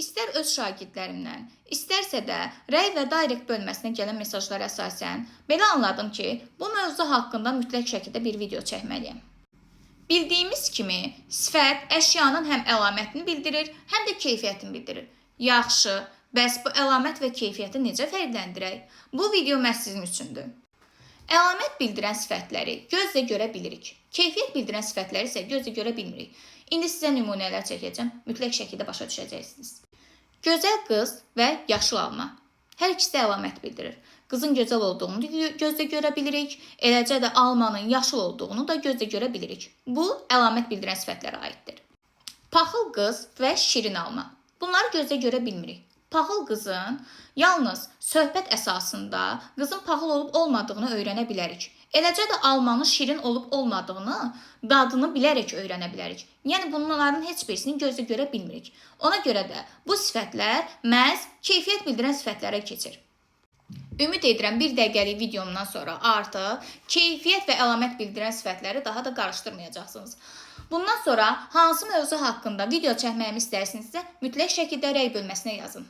İstər öz şagirdlərimdən, istərsə də rəy və direct bölməsinə gələn mesajlara əsasən belə anladım ki, bu mövzu haqqında mütləq şəkildə bir video çəkməliyəm. Bildiyimiz kimi, sifət əşyanın həm əlamətini bildirir, həm də keyfiyyətini bildirir. Yaxşı, bəs bu əlamət və keyfiyyəti necə fərqləndirək? Bu video məhz sizin üçündür. Əlamət bildirən sifətləri gözlə görə bilirik. Keyfiyyət bildirən sifətləri isə gözlə görə bilmirik. İndi sizə nümunələr çəkəcəm, mütləq şəkildə başa düşəcəksiniz. Gözəl qız və yaşıl alma. Hər ikisi də əlamət bildirir. Qızın gözəl olduğunu gözlə görə bilirik, eləcə də almanın yaşıl olduğunu da gözlə görə bilirik. Bu, əlamət bildirən sifətlərə aiddir. Paxıl qız və şirin alma. Bunları gözlə görə bilmirik. Paxıl qızın yalnız söhbət əsasında qızın paxıl olub olmadığını öyrənə bilərik. Eləcə də almanın şirin olub olmadığını, dadını bilərək öyrənə bilərik. Yəni bunların heç birisini gözlə görə bilmirik. Ona görə də bu sifətlər məhz keyfiyyət bildirən sifətlərə keçir. Ümid edirəm bir dəqiqəlik videomdan sonra artıq keyfiyyət və əlamət bildirən sifətləri daha da qarışdırmayacaqsınız. Bundan sonra hansı mövzu haqqında video çəkməyimi istərsinizsə, mütləq şəkildə rəy bölməsinə yazın.